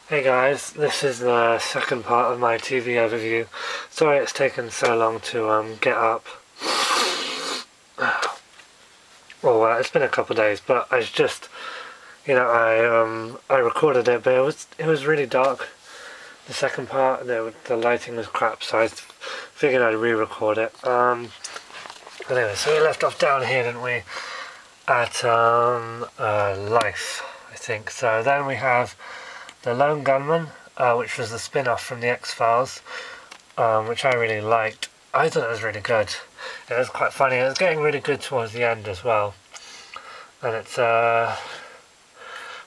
Hey guys, this is the second part of my TV overview. Sorry it's taken so long to get up. Well, it's been a couple of days, but I just, I recorded it, but it was really dark. The second part, the lighting was crap, so I figured I'd re-record it. Anyway, so we left off down here, didn't we? At Life, I think. So then we have The Lone Gunman, which was the spin-off from The X-Files, which I really liked. I thought it was really good. It was quite funny. It was getting really good towards the end as well. And it's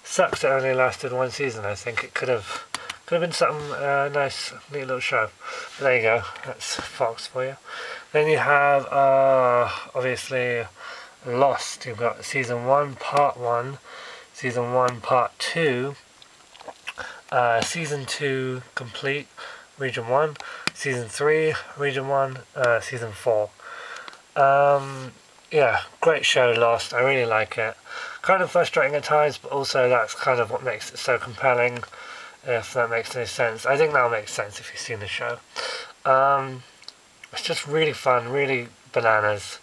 sucks it only lasted one season. I think it could have been something nice, neat little show. But there you go. That's Fox for you. Then you have obviously Lost. You've got season 1, part 1, season 1, part 2. Season 2 complete, region 1, season 3, region 1, season 4. Yeah, great show, Lost. I really like it. Kind of frustrating at times, but also that's kind of what makes it so compelling, if that makes any sense. I think that'll make sense if you've seen the show. It's just really fun, really bananas,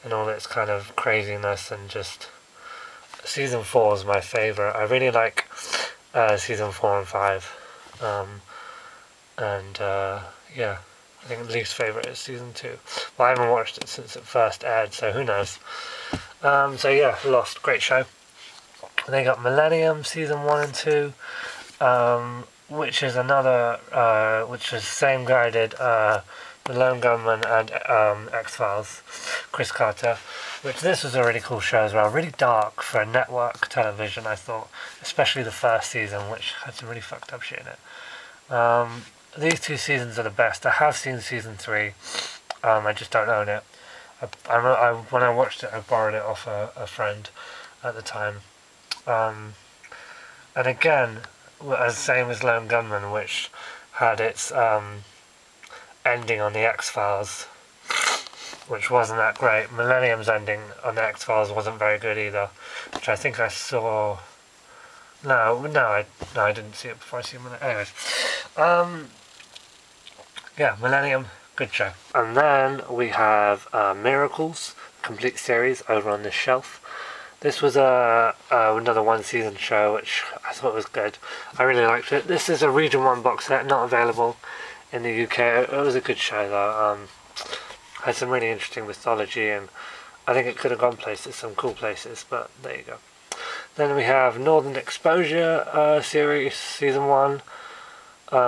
and all its kind of craziness, and just season 4 is my favourite. I really like season 4 and 5, yeah, I think least favourite is season 2. Well, I haven't watched it since it first aired, so who knows. So yeah, Lost, great show. And they got Millennium season 1 and 2, which is another, which is the same guy did The Lone Gunman and X-Files, Chris Carter. Which this was a really cool show as well. Really dark for a network television, I thought. Especially the first season, which had some really fucked up shit in it. These two seasons are the best. I have seen season 3. I just don't own it. When I watched it, I borrowed it off a friend at the time. And again, as same as Lone Gunman, which had its ending on the X-Files, which wasn't that great. Millennium's ending on the X-Files wasn't very good either, which I think I saw. No, I didn't see it before I see Millennium. Anyways, yeah, Millennium, good show. And then we have Miracles, complete series over on the shelf. This was another one-season show, which I thought was good. I really liked it. This is a Region 1 box set, not available in the UK. It was a good show though. Had some really interesting mythology, and I think it could have gone places, some cool places, but there you go. Then we have Northern Exposure series, season 1,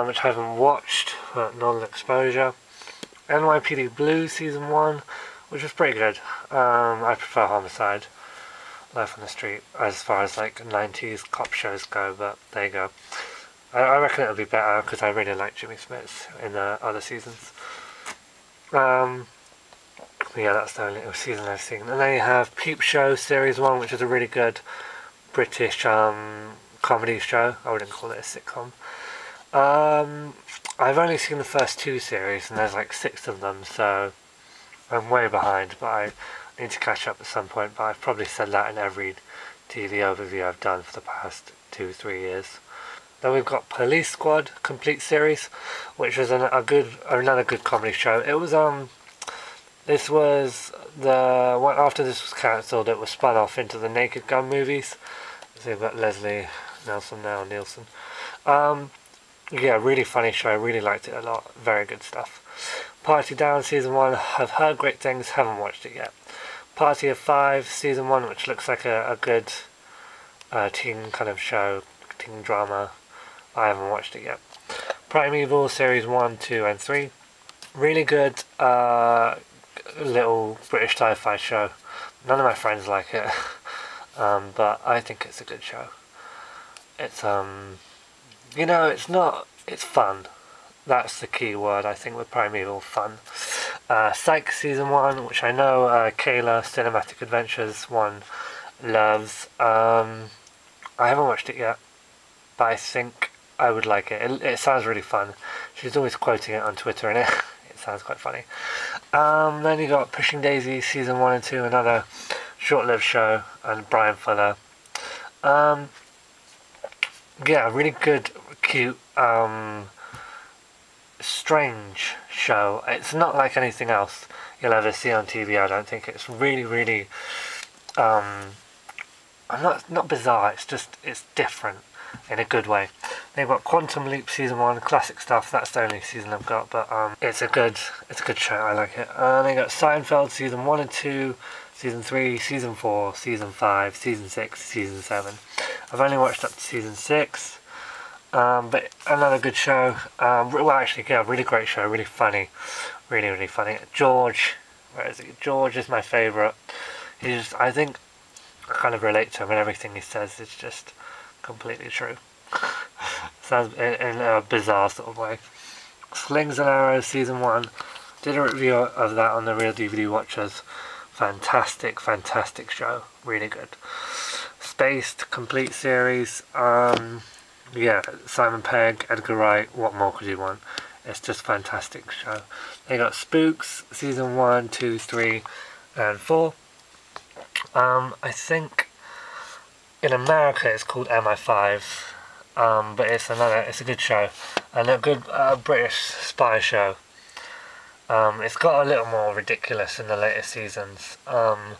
which I haven't watched, but Northern Exposure. NYPD Blue season 1, which was pretty good. I prefer Homicide, Life on the Street, as far as like 90s cop shows go, but there you go. I reckon it'll be better, because I really like Jimmy Smits in the other seasons. Yeah, that's the only season I've seen. And then you have Peep Show Series 1, which is a really good British comedy show. I wouldn't call it a sitcom. I've only seen the first 2 series, and there's like 6 of them, so I'm way behind, but I need to catch up at some point. But I've probably said that in every TV overview I've done for the past 2-3 years. Then we've got Police Squad complete series, which was another good comedy show. It was this was the one after this was cancelled. It was spun off into the Naked Gun movies. So you've got Leslie Nielsen. Yeah, really funny show. I really liked it a lot. Very good stuff. Party Down season 1. I've heard great things. Haven't watched it yet. Party of 5 season 1, which looks like a good teen kind of show, teen drama. I haven't watched it yet. Primeval series 1, 2, and 3. Really good little British sci-fi show. None of my friends like it, but I think it's a good show. It's it's fun. That's the key word, I think, with Primeval, fun. Psych season 1, which I know Kayla, Cinematic Adventures 1, loves. I haven't watched it yet, but I think I would like it. It sounds really fun. She's always quoting it on Twitter, and it sounds quite funny. Then you got Pushing Daisy season 1 and 2, another short-lived show, and Brian Fuller. Yeah, really good cute, strange show. It's not like anything else you'll ever see on TV, I don't think. It's really, really, not bizarre, it's different in a good way. They've got Quantum Leap season 1, classic stuff. That's the only season I've got, but it's a good show. I like it. They got Seinfeld season 1 and 2, season 3, season 4, season 5, season 6, season 7. I've only watched up to season 6, but another good show. Well, actually, yeah, really great show, really funny, really, really funny. George, where is he? George is my favourite. I think I kind of relate to him, and everything he says is just completely true. Sounds in a bizarre sort of way. Slings and Arrows season 1. Did a review of that on the Real DVD Watchers. Fantastic, fantastic show. Really good. Spaced, complete series. Yeah, Simon Pegg, Edgar Wright. What more could you want? It's just a fantastic show. They got Spooks season 1, 2, 3, and 4. I think in America it's called MI5, but it's a good show, and a good British spy show. It's got a little more ridiculous in the later seasons, but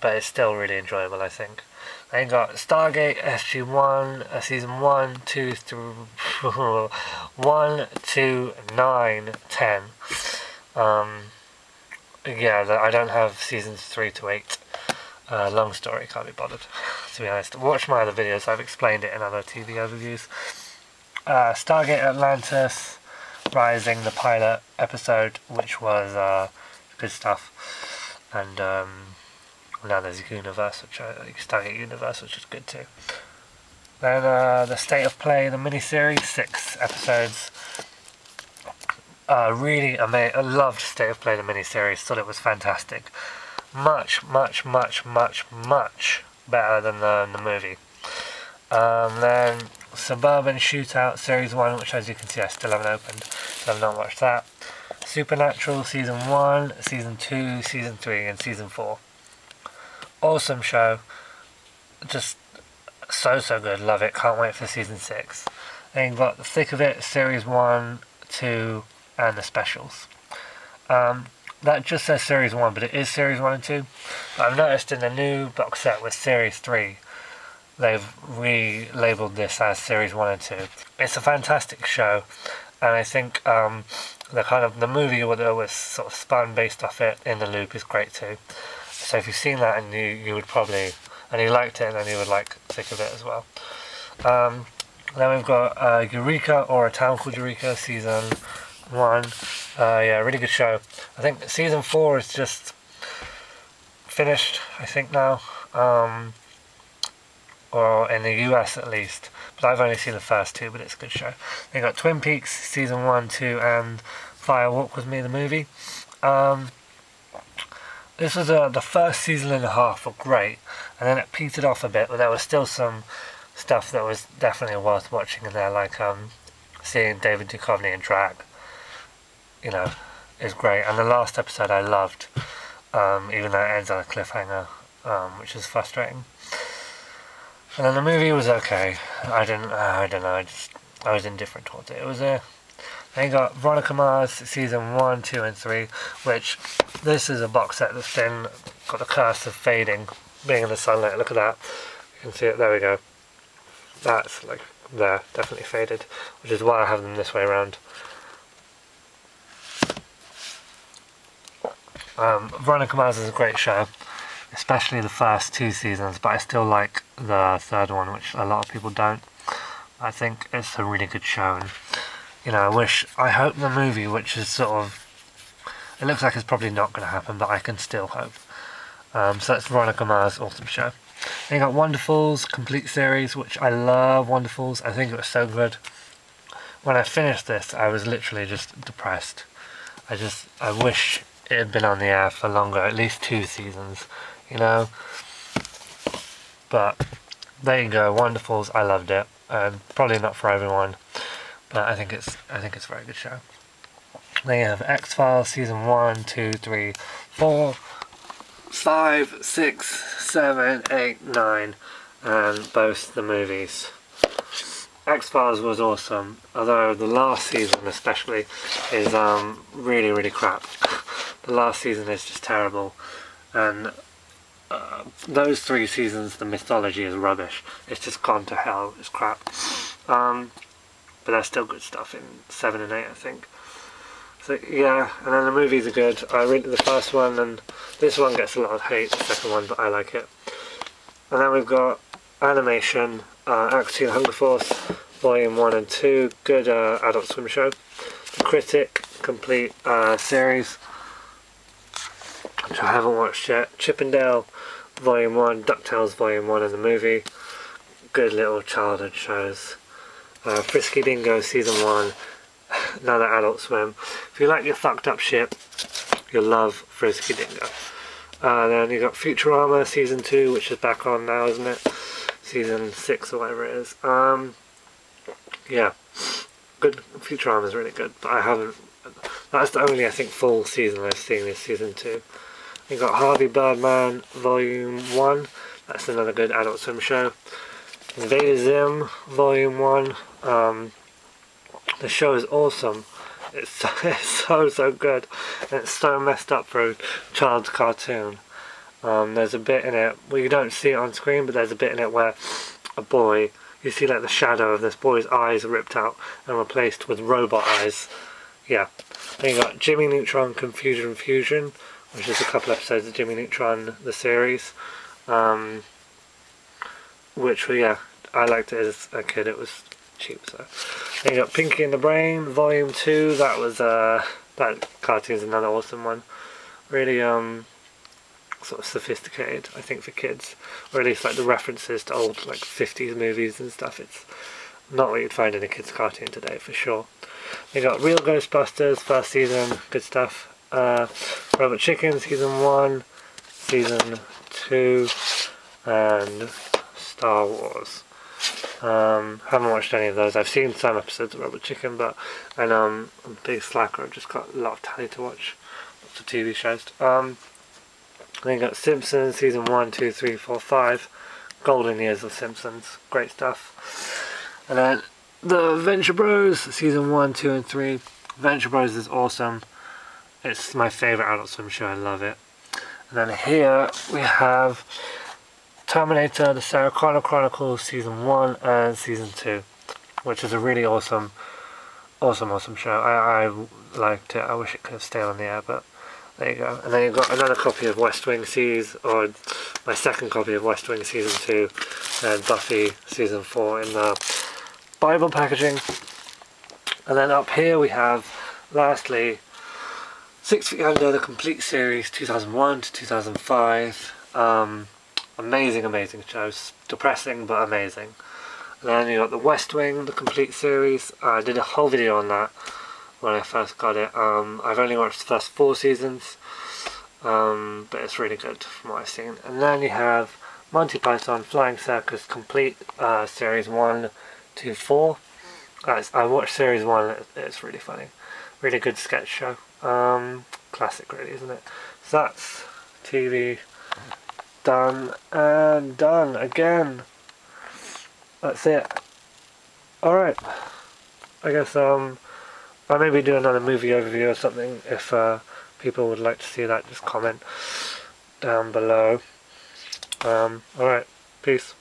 it's still really enjoyable, I think. Then got Stargate SG-1, season 1, 2, 3, 1, 2, 9, 10. Yeah, I don't have seasons 3 to 8. Long story, can't be bothered, to be honest. Watch my other videos, I've explained it in other TV overviews. Stargate Atlantis Rising, the pilot episode, which was good stuff. And now there's Universe, Stargate Universe, which is good too. Then the State of Play, the miniseries, 6 episodes. Really amazing. I loved State of Play, the miniseries. Thought it was fantastic. Much, much, much, much, much better than the movie. Then Suburban Shootout series 1, which, as you can see, I still haven't opened, so I've not watched that. Supernatural season 1, season 2, season 3, and season 4. Awesome show. Just so good. Love it. Can't wait for season 6. Then you've got The Thick of It series 1, 2, and the specials. That just says series 1, but it is series 1 and 2. But I've noticed in the new box set with series 3, they've relabeled this as series 1 and 2. It's a fantastic show, and I think the movie that was sort of spun based off it in the loop is great too. So if you've seen that and you would probably, and you liked it, then you would like Thick of It as well. Then we've got Eureka, or A Town Called Eureka, season 1. Yeah, really good show. I think season 4 is just finished, I think now, or in the US at least, but I've only seen the first 2, but it's a good show. They got Twin Peaks season 1, 2, and Fire Walk With Me, the movie. This was the first season and a half were great, and then it petered off a bit, but there was still some stuff that was definitely worth watching in there, like seeing David Duchovny in drag, you know, is great. And the last episode I loved, even though it ends on a cliffhanger, which is frustrating. And then the movie was okay. I don't know, I was indifferent towards it. It was a... Then you got Veronica Mars season 1, 2, and 3, which this is a box set that's been got the curse of fading, being in the sunlight. Look at that. You can see it. There we go. That's like there, definitely faded, which is why I have them this way around. Veronica Mars is a great show, especially the first 2 seasons, but I still like the third one, which a lot of people don't. I think it's a really good show, and you know, I hope the movie, which is sort of, it looks like it's probably not going to happen, but I can still hope. So that's Veronica Mars, awesome show. Then you got Wonderfuls, complete series, which I love Wonderfuls. I think it was so good. When I finished this, I was literally just depressed. I wish it had been on the air for longer, at least 2 seasons, you know. But there you go, Wonderfuls, I loved it. Probably not for everyone, but I think it's a very good show. Then you have X-Files season 1, 2, 3, 4, 5, 6, 7, 8, 9, and both the movies. X-Files was awesome, although the last season especially is really, really crap. The last season is just terrible, and those 3 seasons, the mythology is rubbish. It's just gone to hell. It's crap. But there's still good stuff in 7 and 8, I think. So yeah, and then the movies are good. I read the first one, and this one gets a lot of hate, the second one, but I like it. And then we've got animation, Aqua Hunger Force, Volume 1 and 2, good Adult Swim show. The Critic, complete series, which I haven't watched yet. Chippendale, Volume 1, DuckTales Volume 1 and the movie, good little childhood shows. Frisky Dingo Season 1, another Adult Swim. If you like your fucked up shit, you'll love Frisky Dingo. Then you got Futurama Season 2, which is back on now, isn't it? Season 6 or whatever it is. Yeah, good. Futurama is really good, but I haven't. That's the only, I think, full season I've seen is Season 2. You got Harvey Birdman Volume 1. That's another good Adult Swim show. Invader Zim Volume 1. The show is awesome. It's so good, and it's so messed up for a child's cartoon. There's a bit in it, well, you don't see it on screen, but there's a bit in it where a boy, you see like the shadow of this boy's eyes ripped out and replaced with robot eyes. Yeah. Then you got Jimmy Neutron Confusion Fusion, which is a couple episodes of Jimmy Neutron the series, which, well, yeah, I liked it as a kid. It was cheap. So then you got Pinky and the Brain Volume 2. That was that cartoon's another awesome one. Really sort of sophisticated, I think, for kids, or at least like the references to old like 50s movies and stuff. It's not what you'd find in a kids cartoon today, for sure. You got Real Ghostbusters first season, good stuff. Robot Chicken Season 1, Season 2, and Star Wars. Haven't watched any of those. I've seen some episodes of Robot Chicken, but I'm a big slacker. I've just got a lot of telly to watch, lots of TV shows. Then you got Simpsons Season 1, 2, 3, 4, 5, golden years of Simpsons, great stuff. And then the Venture Bros Season 1, 2, and 3. Venture Bros is awesome. It's my favourite Adult Swim show. I love it. And then here we have Terminator, the Sarah Connor Chronicles Season 1 and Season 2, which is a really awesome show. I liked it. I wish it could have stayed on the air, but there you go. And then you've got another copy of West Wing or my second copy of West Wing Season 2 and Buffy Season 4 in the Bible packaging. And then up here we have, lastly, 6 Feet Under, the complete series, 2001 to 2005. Amazing shows. Depressing, but amazing. And then you got the West Wing, the complete series. I did a whole video on that when I first got it. I've only watched the first 4 seasons, but it's really good from what I've seen. And then you have Monty Python Flying Circus complete series 1 to 4. I watched series 1. It's really funny, really good sketch show. Classic, really, isn't it? So that's TV done and done again. That's it. Alright, I guess I'll maybe do another movie overview or something. If people would like to see that, just comment down below. Alright, peace.